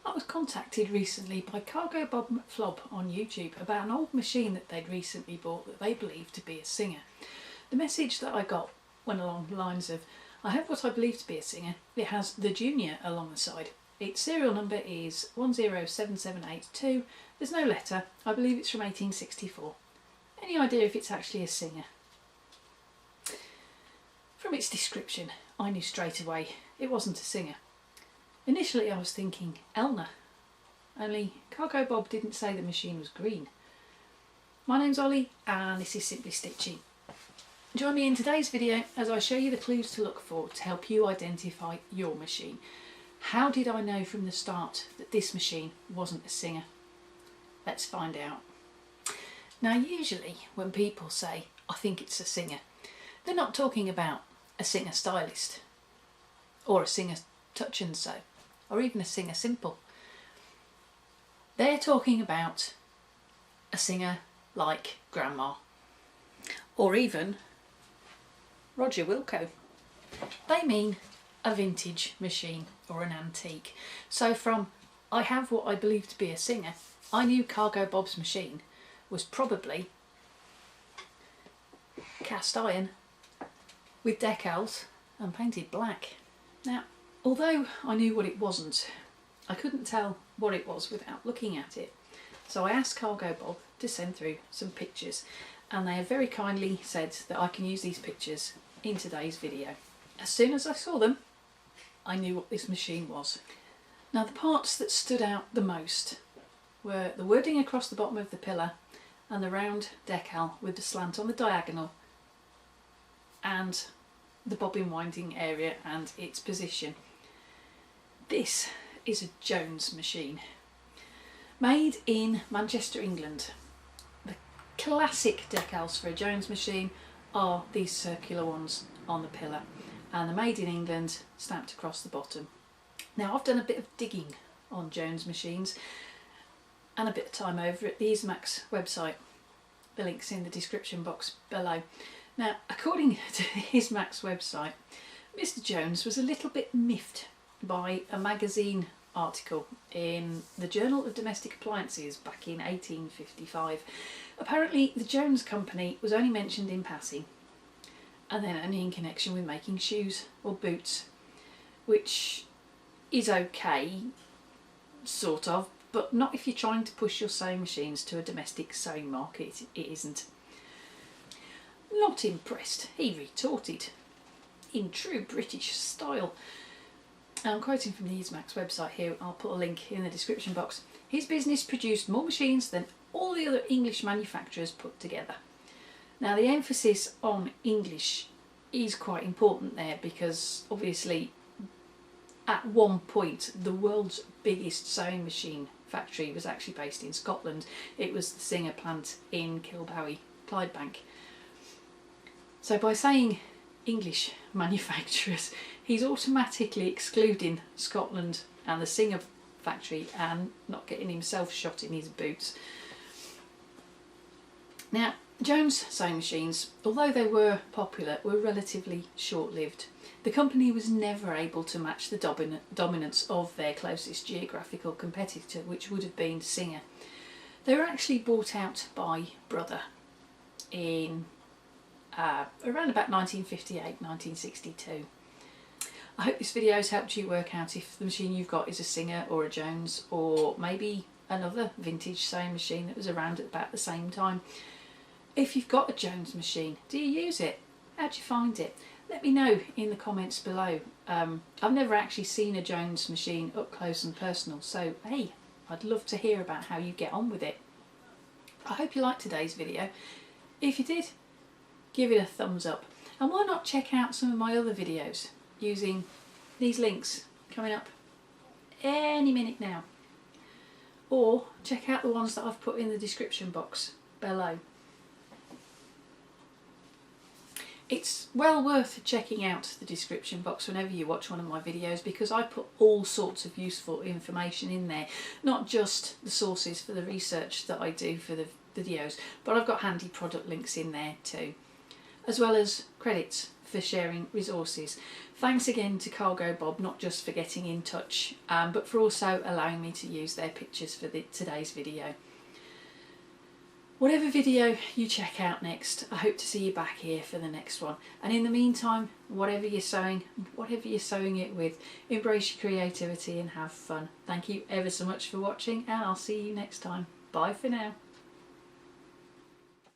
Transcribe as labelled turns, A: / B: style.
A: I was contacted recently by CargoBob Flob on YouTube about an old machine that they'd recently bought that they believed to be a singer. The message that I got went along the lines of, I have what I believe to be a singer. It has the Junior along the side. Its serial number is 107782. There's no letter. I believe it's from 1864. Any idea if it's actually a singer? From its description, I knew straight away it wasn't a singer. Initially I was thinking Elna, only CargoBob didn't say the machine was green. My name's Ollie and this is Simply Stitchy. Join me in today's video as I show you the clues to look for to help you identify your machine. How did I know from the start that this machine wasn't a singer? Let's find out. Now usually when people say, I think it's a singer, they're not talking about a singer stylist or a singer touch and sew or even a singer simple. They're talking about a singer like Grandma or even Roger Wilco. They mean a vintage machine or an antique. So from I have what I believe to be a singer, I knew CargoBob's machine was probably cast iron with decals and painted black. Now, although I knew what it wasn't, I couldn't tell what it was without looking at it. So I asked CargoBob to send through some pictures, and they have very kindly said that I can use these pictures in today's video. As soon as I saw them, I knew what this machine was. Now the parts that stood out the most were the wording across the bottom of the pillar and the round decal with the slant on the diagonal and the bobbin winding area and its position. This is a Jones machine, made in Manchester, England. The classic decals for a Jones machine are these circular ones on the pillar and the made in England stamped across the bottom. Now I've done a bit of digging on Jones machines and a bit of time over at the Ismax website. The link's in the description box below. Now, according to the Ismax website, Mr. Jones was a little bit miffed by a magazine article in the Journal of Domestic Appliances back in 1855. Apparently the Jones company was only mentioned in passing and then only in connection with making shoes or boots, which is okay, sort of, but not if you're trying to push your sewing machines to a domestic sewing market. It isn't. Not impressed, he retorted in true British style. I'm quoting from the Ismax website here, I'll put a link in the description box. His business produced more machines than all the other English manufacturers put together. Now the emphasis on English is quite important there because obviously at one point the world's biggest sewing machine factory was actually based in Scotland. It was the Singer plant in Kilbowie, Clydebank. So by saying English manufacturers, he's automatically excluding Scotland and the Singer factory and not getting himself shot in his boots. Now, Jones sewing machines, although they were popular, were relatively short-lived. The company was never able to match the dominance of their closest geographical competitor, which would have been Singer. They were actually bought out by Brother in around about 1958, 1962. I hope this video has helped you work out if the machine you've got is a Singer or a Jones or maybe another vintage sewing machine that was around at about the same time. If you've got a Jones machine, do you use it? How do you find it? Let me know in the comments below. I've never actually seen a Jones machine up close and personal, so hey, I'd love to hear about how you get on with it. I hope you liked today's video. If you did, give it a thumbs up. And why not check out some of my other videos using these links coming up any minute now. Or check out the ones that I've put in the description box below. It's well worth checking out the description box whenever you watch one of my videos because I put all sorts of useful information in there, not just the sources for the research that I do for the videos, but I've got handy product links in there too. as well as credits for sharing resources. Thanks again to CargoBob, not just for getting in touch, but for also allowing me to use their pictures for today's video. Whatever video you check out next, I hope to see you back here for the next one. And in the meantime, whatever you're sewing it with, embrace your creativity and have fun. Thank you ever so much for watching, and I'll see you next time. Bye for now.